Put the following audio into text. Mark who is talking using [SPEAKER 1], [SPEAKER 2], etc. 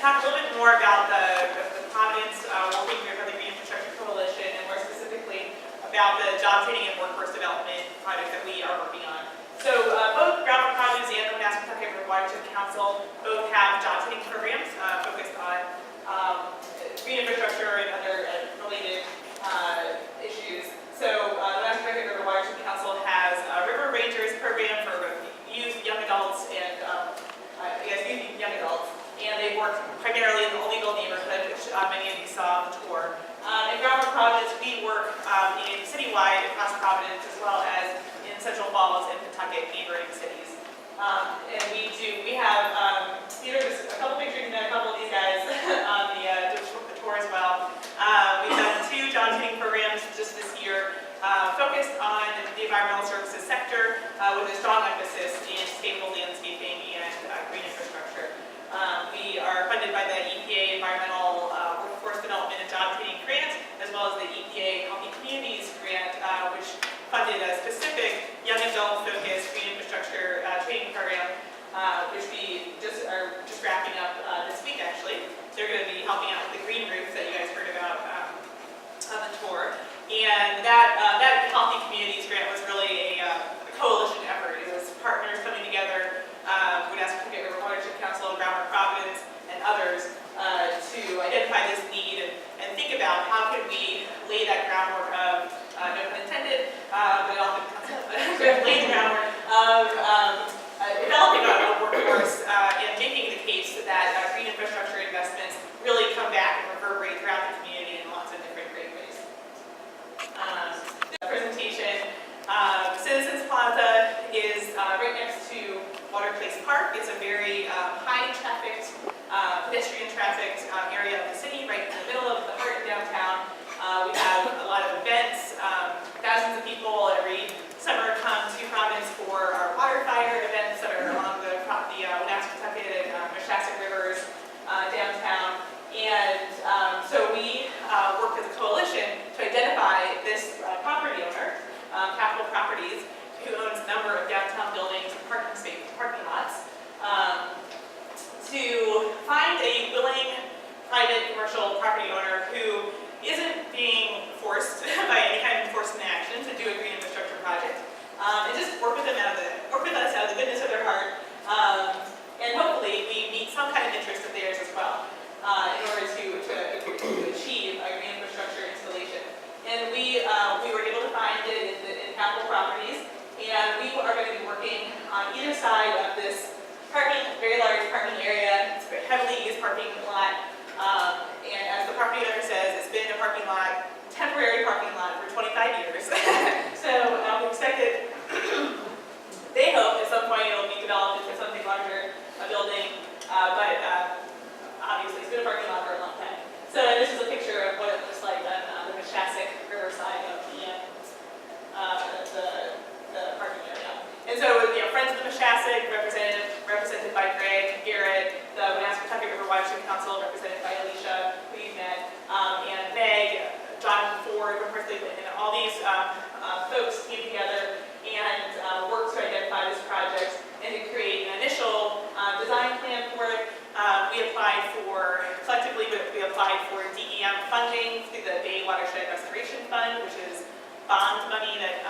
[SPEAKER 1] talk a little bit more about the Providence Working Group of the Green Infrastructure Coalition, and more specifically about the job training and workforce development project that we are working on. So both Groundwork Providence and the Kentucky River Watershed Council both have job training programs focused on green infrastructure and other related issues. So the Kentucky River Watershed Council has a River Rangers program for youth, young adults, and youth, young adults. And they work primarily in the illegal neighborhood, which many of you saw on the tour. In Groundwork Providence, we work in citywide across Providence, as well as in Central Falls and Pawtucket, neighboring cities. And we have, these are just a couple pictures and a couple of these guys on the tour as well. We've done 2 job training programs just this year, focused on the environmental services sector, with a strong emphasis in sustainable landscaping and green infrastructure. We are funded by the EPA Environmental Workforce Development and Job Training Grant, as well as the EPA Healthy Communities Grant, which funded a specific young adult-focused green infrastructure training program, which we are just wrapping up this week, actually. They're going to be helping out with the green roofs that you guys heard about on the tour. And that Healthy Communities Grant was really a coalition effort. It was partners coming together, Kentucky River Watershed Council, Groundwork Providence, and others to identify this need and think about how could we lay that groundwork of, no pun intended, but often lay the groundwork of developing a workforce and making the case that green infrastructure investments really come back and reverberate throughout the community in lots of different great ways. The presentation, Citizens Plaza is right next to Water Place Park. It's a very high-trafficked, pedestrian-trafficked area of the city, right in the middle of the heart of downtown. We have a lot of events. Thousands of people every summer come to Providence for our water fire events that are along the Kentucky and Meshasset rivers downtown. And so we worked as a coalition to identify this property owner, Capital Properties, who owns a number of downtown buildings and parking lots, to find a willing private commercial property owner who isn't being forced by any kind of enforcement action to do a green infrastructure project, and just work with us out of the goodness of their heart, and hopefully we meet some kind of interest of theirs as well, in order to achieve a green infrastructure installation. And we were able to find it in Capital Properties, and we are going to be working on either side of this very large parking area. It's a heavily used parking lot. And as the property owner says, it's been a parking lot, temporary parking lot for 25 years. So we expect it, they hope at some point it'll be developed into something larger, a building, but obviously it's been a parking lot for a long time. So this is a picture of what it looks like on the Meshasset riverside of the parking area. And so, Friends of the Meshasset, represented by Greg, Garrett, the Kentucky River Watershed Council, represented by Alicia, who you've met, and Meg, Jonathan Ford, and all these folks came together and worked to identify this project and to create an initial design plan for it. Collectively, we applied for DEM funding through the Bay Watershed Restoration Fund, which is bond money that